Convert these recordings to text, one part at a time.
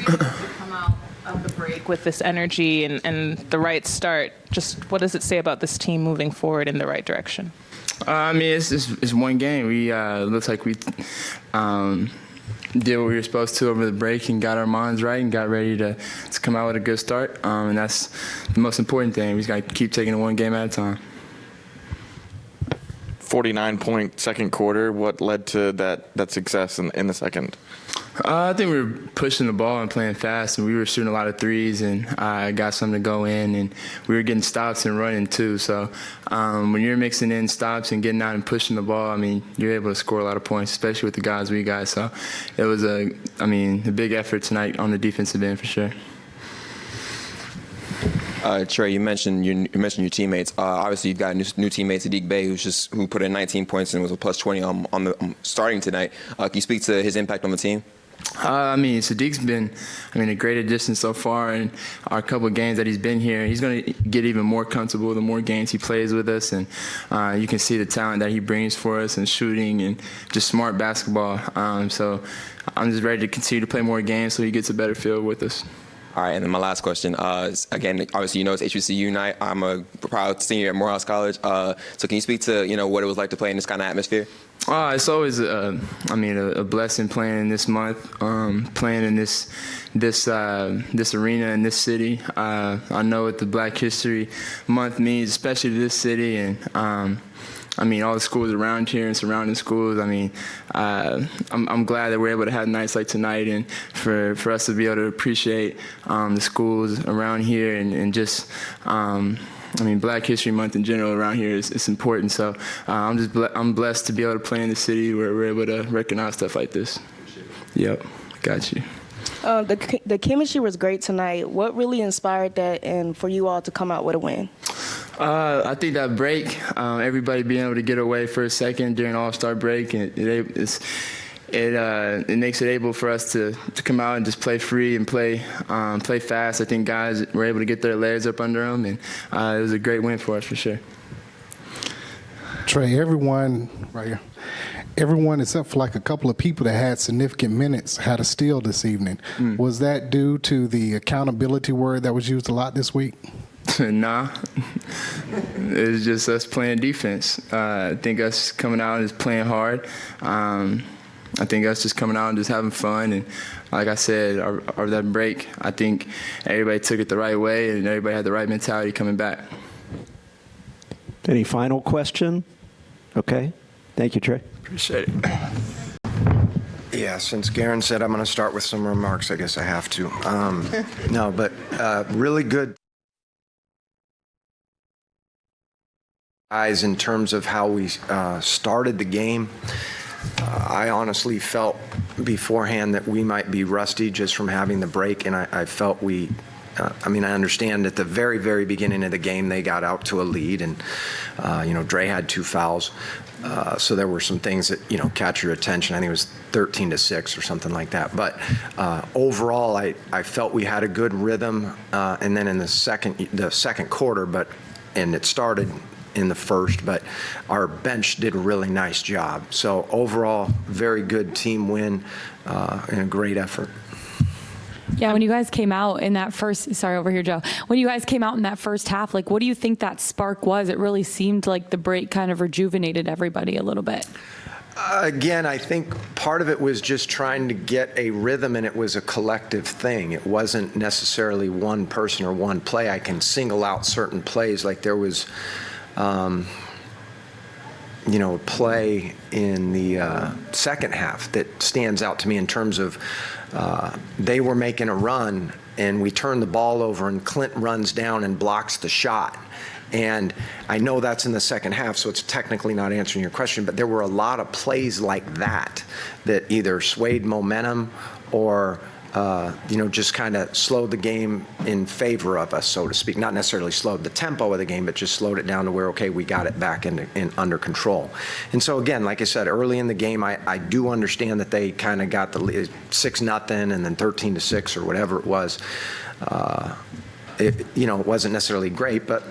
come out of the break with this energy and the right start. Just what does it say about this team moving forward in the right direction? I mean, it's one game. We looks like we did what we were supposed to over the break and got our minds right and got ready to come out with a good start. And that's the most important thing. We just got to keep taking it one game at a time. 49-point second quarter. What led to that success in the second? I think we were pushing the ball and playing fast, and we were shooting a lot of threes, and I got something to go in, and we were getting stops and running too. So when you're mixing in stops and getting out and pushing the ball, I mean, you're able to score a lot of points, especially with the guys we got. So it was a big effort tonight on the defensive end for sure. Trae, you mentioned your teammates. Obviously, you've got new teammate Sadiq Bey, who put in 19 points and was a plus 20 on the starting tonight. Can you speak to his impact on the team? Sadiq's been, a great addition so far, and our couple of games that he's been here, he's going to get even more comfortable the more games he plays with us, and you can see the talent that he brings for us and shooting and just smart basketball. So I'm just ready to continue to play more games so he gets a better feel with us. All right, and then my last question. Again, obviously, it's HBCU night. I'm a proud senior at Morehouse College. So can you speak to, what it was like to play in this kind of atmosphere? It's always, a blessing playing in this month, playing in this arena in this city. I know what the Black History Month means, especially to this city, and all the schools around here and surrounding schools. I'm glad that we're able to have nights like tonight, and for us to be able to appreciate the schools around here and just. Black History Month in general around here is important. So I'm blessed to be able to play in the city where we're able to recognize stuff like this. Yep, got you. The chemistry was great tonight. What really inspired that, and for you all to come out with a win? I think that break, everybody being able to get away for a second during All-Star break, and it makes it able for us to come out and just play free and play fast. I think guys were able to get their legs up under them, and it was a great win for us for sure. Trae, everyone except for like a couple of people that had significant minutes had a steal this evening. Was that due to the accountability word that was used a lot this week? Nah, it was just us playing defense. I think us coming out and just playing hard. I think us just coming out and just having fun. And like I said, that break, I think everybody took it the right way and everybody had the right mentality coming back. Any final question? Okay. Thank you, Trae. Appreciate it. Yeah, since Garen said I'm going to start with some remarks, I guess I have to. No, but really good guys in terms of how we started the game. I honestly felt beforehand that we might be rusty just from having the break, and I felt we I understand at the very, very beginning of the game they got out to a lead, and Trae had 2 fouls, so there were some things that catch your attention. I think it was 13-6 or something like that. But overall, I felt we had a good rhythm, and then in the second quarter, and it started in the first, but our bench did a really nice job. So overall, very good team win and a great effort. Yeah, when you guys came out in that first, sorry, over here, Joe. When you guys came out in that first half, what do you think that spark was? It really seemed like the break kind of rejuvenated everybody a little bit. Again, I think part of it was just trying to get a rhythm, and it was a collective thing. It wasn't necessarily one person or one play. I can single out certain plays, like there was a play in the second half that stands out to me in terms of they were making a run and we turn the ball over and Clint runs down and blocks the shot. And I know that's in the second half, so it's technically not answering your question, but there were a lot of plays like that that either swayed momentum or just kind of slowed the game in favor of us, so to speak. Not necessarily slowed the tempo of the game, but just slowed it down to where, okay, we got it back in under control. And so, again, like I said, early in the game, I do understand that they kind of got the lead, 6-0 and then 13-6 or whatever it was. It wasn't necessarily great, but,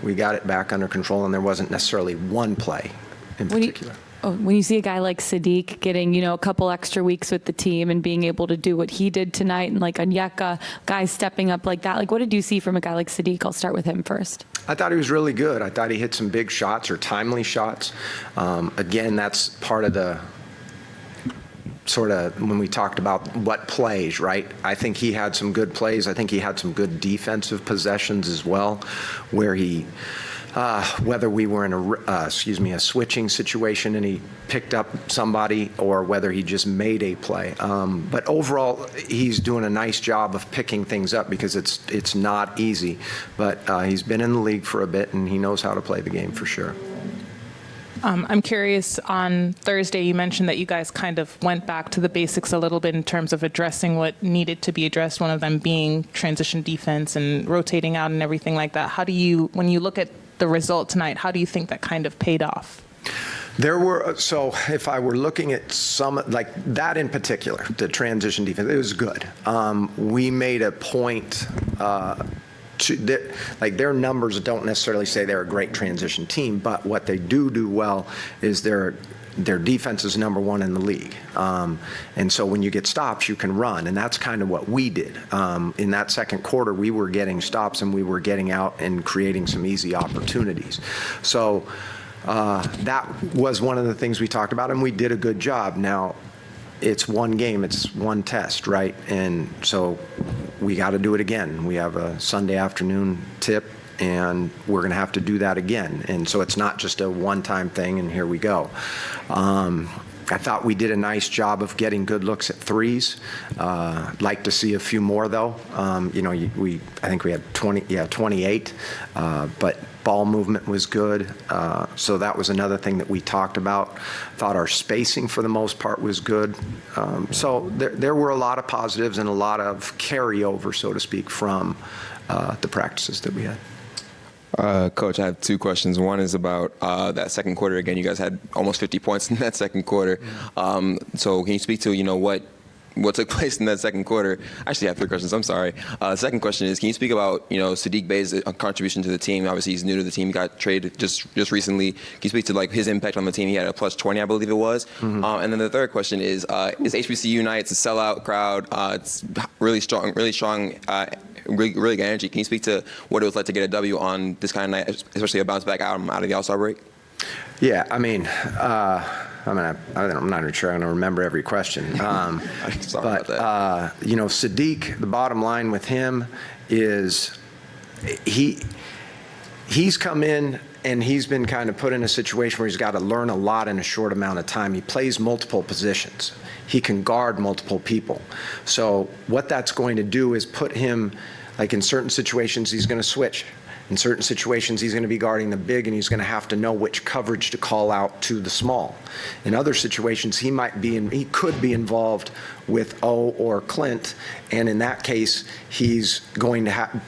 we got it back under control, and there wasn't necessarily one play in When particular. when you see a guy like Sadiq getting, a couple extra weeks with the team and being able to do what he did tonight, and like Onyeka, guys stepping up like that, like what did you see from a guy like Sadiq? I'll start with him first. I thought he was really good. I thought he hit some big shots or timely shots. Again, that's part of the sort of when we talked about what plays, right? I think he had some good plays. I think he had some good defensive possessions as well, where he, whether we were in a switching situation and he picked up somebody, or whether he just made a play. But overall, he's doing a nice job of picking things up, because it's not easy. But he's been in the league for a bit, and he knows how to play the game for sure. I'm curious, on Thursday you mentioned that you guys kind of went back to the basics a little bit in terms of addressing what needed to be addressed, one of them being transition defense and rotating out and everything like that. How do you, when you look at the result tonight, how do you think that kind of paid off? There were, so if I were looking at some, like that in particular, the transition defense, it was good. We made a point like their numbers don't necessarily say they're a great transition team, but what they do well is their defense is number one in the league. And so when you get stops, you can run, and that's kind of what we did. In that second quarter, we were getting stops, and we were getting out and creating some easy opportunities. So that was one of the things we talked about, and we did a good job. Now, it's one game, it's one test, right? And so we got to do it again. We have a Sunday afternoon tip, and we're going to have to do that again. And so it's not just a one-time thing, and here we go. I thought we did a nice job of getting good looks at threes. Like to see a few more, though. I think we had 28, but ball movement was good. So that was another thing that we talked about. Thought our spacing for the most part was good. So there were a lot of positives and a lot of carryover, so to speak, from the practices that we had. Coach, I have two questions. One is about that second quarter. Again, you guys had almost 50 points in that second quarter. So can you speak to, what took place in that second quarter? Actually, I have three questions. I'm sorry. Second question is, can you speak about, Sadiq Bey's contribution to the team? Obviously, he's new to the team. He got traded just recently. Can you speak to his impact on the team? He had a plus 20, I believe it was. Mm-hmm. And then the third question is HBCU night? It's a sellout crowd. It's really strong, really good energy. Can you speak to what it was like to get a W on this kind of night, especially a bounce back out of the All-Star break? Yeah, I'm not even sure I'm going to remember every question. Sorry about that. Sadiq, the bottom line with him is he's come in and he's been kind of put in a situation where he's got to learn a lot in a short amount of time. He plays multiple positions. He can guard multiple people. So what that's going to do is put him, like in certain situations, he's going to switch. In certain situations, he's going to be guarding the big, and he's going to have to know which coverage to call out to the small. In other situations, he could be involved with O or Clint, and in that case, he's going to have,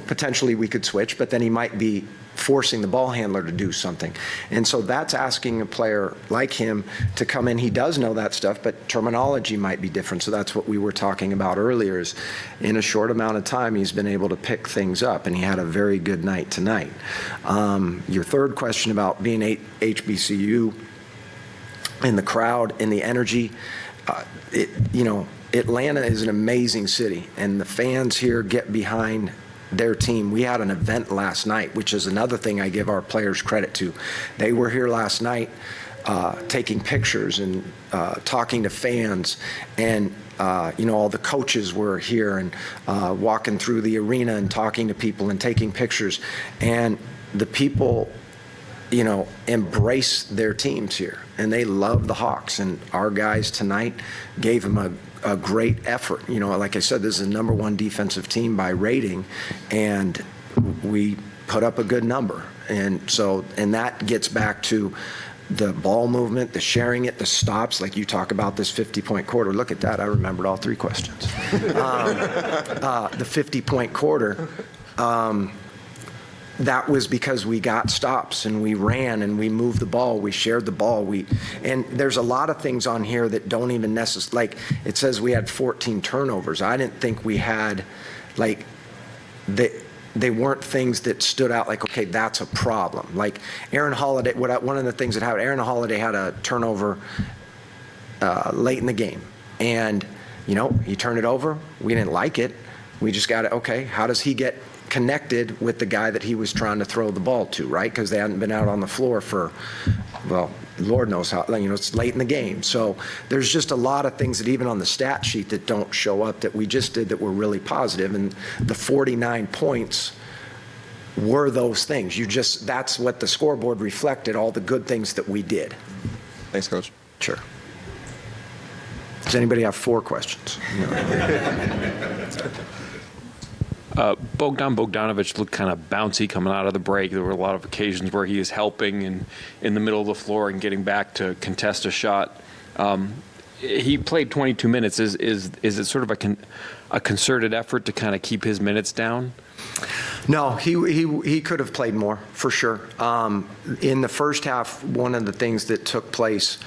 potentially we could switch, but then he might be forcing the ball handler to do something. And so that's asking a player like him to come in. He does know that stuff, but terminology might be different. So that's what we were talking about earlier, is in a short amount of time, he's been able to pick things up, and he had a very good night tonight. Your third question about being HBCU and the crowd and the energy, Atlanta is an amazing city, and the fans here get behind their team. We had an event last night, which is another thing I give our players credit to. They were here last night taking pictures and talking to fans, and all the coaches were here and walking through the arena and talking to people and taking pictures, and the people embrace their teams here, and they love the Hawks, and our guys tonight gave them a great effort. Like I said, this is the number one defensive team by rating, and we put up a good number. And that gets back to the ball movement, the sharing it, the stops, like you talk about this 50-point quarter. Look at that. I remembered all three questions. The 50-point quarter, that was because we got stops and we ran and we moved the ball, we shared the ball. And there's a lot of things on here that don't even necessarily, like it says we had 14 turnovers. I didn't think we had, they weren't things that stood out like, okay, that's a problem. Like Aaron Holiday, one of the things that happened, Aaron Holiday had a turnover late in the game. And, he turned it over. We didn't like it. We just got it, okay, how does he get connected with the guy that he was trying to throw the ball to, right? Because they hadn't been out on the floor for, well, Lord knows how, it's late in the game. So there's just a lot of things that even on the stat sheet that don't show up that we just did that were really positive. And the 49 points were those things. That's what the scoreboard reflected, all the good things that we did. Thanks, Coach. Sure. Does anybody have 4 questions? No. Bogdan Bogdanovic looked kind of bouncy coming out of the break. There were a lot of occasions where he is helping and in the middle of the floor and getting back to contest a shot. He played 22 minutes. Is it sort of a concerted effort to kind of keep his minutes down? No, he could have played more, for sure. In the first half, one of the things that took place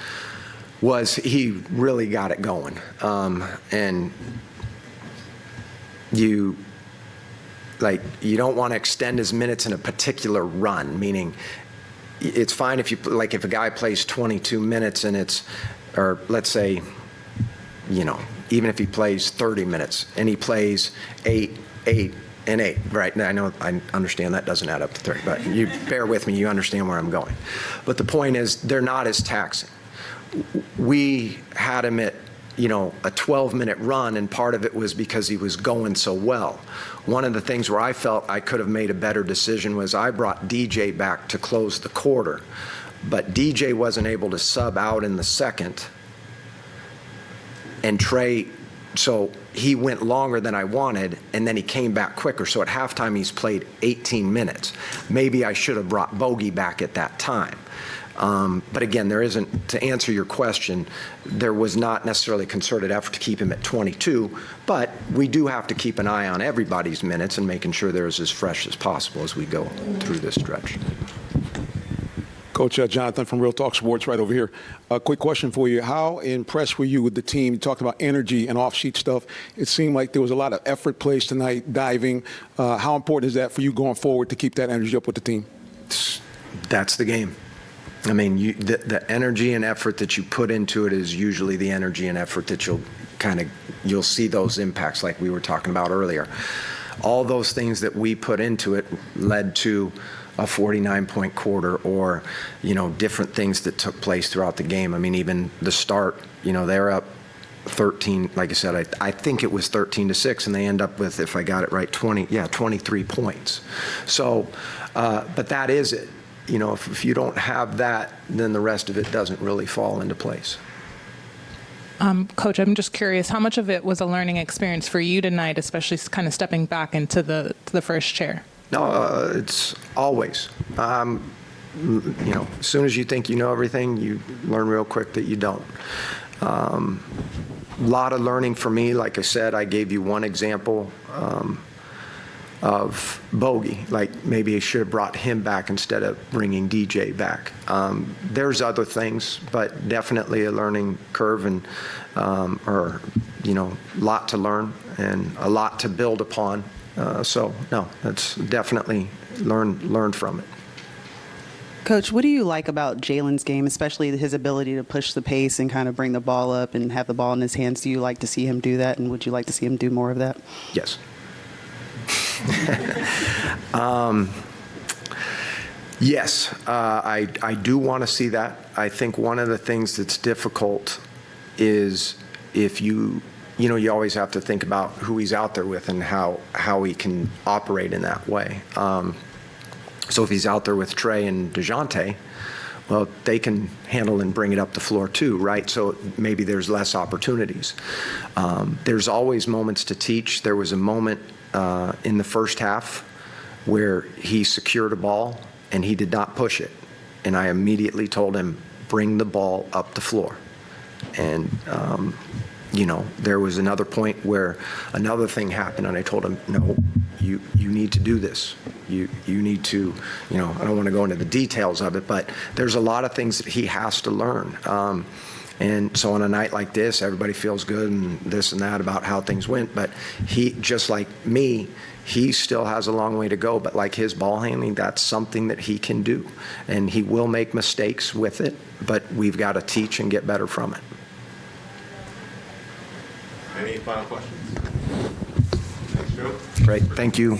was he really got it going. And you don't want to extend his minutes in a particular run, meaning it's fine if if a guy plays 22 minutes and or let's say, even if he plays 30 minutes and he plays 8, 8, and 8, right? Now, I understand that doesn't add up to 30, but you bear with me, you understand where I'm going. But the point is, they're not as taxing. We had him at a 12-minute run, and part of it was because he was going so well. One of the things where I felt I could have made a better decision was I brought DJ back to close the quarter, but DJ wasn't able to sub out in the second, and Trae, so he went longer than I wanted, and then he came back quicker. So at halftime, he's played 18 minutes. Maybe I should have brought Bogey back at that time. But again, to answer your question, there was not necessarily a concerted effort to keep him at 22, but we do have to keep an eye on everybody's minutes and making sure they're as fresh as possible as we go through this stretch. Coach Jonathan from Real Talk Sports right over here. A quick question for you. How impressed were you with the team? You talked about energy and off-sheet stuff. It seemed like there was a lot of effort placed tonight, diving. How important is that for you going forward to keep that energy up with the team? That's the game. I mean, the energy and effort that you put into it is usually the energy and effort that you'll see those impacts like we were talking about earlier. All those things that we put into it led to a 49-point quarter or, different things that took place throughout the game. I mean, even the start, they're up 13, like I said, I think it was 13-6, and they end up with, if I got it right, 23 points. So, but that is it. If you don't have that, then the rest of it doesn't really fall into place. Coach, I'm just curious, how much of it was a learning experience for you tonight, especially kind of stepping back into the first chair? No, it's always. As soon as you think you know everything, you learn real quick that you don't. A lot of learning for me. Like I said, I gave you one example of Bogey. Like maybe I should have brought him back instead of bringing DJ back. There's other things, but definitely a learning curve and a lot to learn and a lot to build upon. So no, that's definitely learned from it. Coach, what do you like about Jalen's game, especially his ability to push the pace and kind of bring the ball up and have the ball in his hands? Do you like to see him do that, and would you like to see him do more of that? Yes. Yes, I do want to see that. I think one of the things that's difficult is if you always have to think about who he's out there with and how he can operate in that way. So if he's out there with Trae and DeJounte, well, they can handle and bring it up the floor too, right? So maybe there's less opportunities. There's always moments to teach. There was a moment in the first half where he secured a ball and he did not push it. And I immediately told him, bring the ball up the floor. And, there was another point where another thing happened and I told him, no, you need to do this. You need to, I don't want to go into the details of it, but there's a lot of things that he has to learn. And so on a night like this, everybody feels good and this and that about how things went. But he, just like me, he still has a long way to go. But like his ball handling, that's something that he can do. And he will make mistakes with it, but we've got to teach and get better from it. Any final questions? Great. Thank you.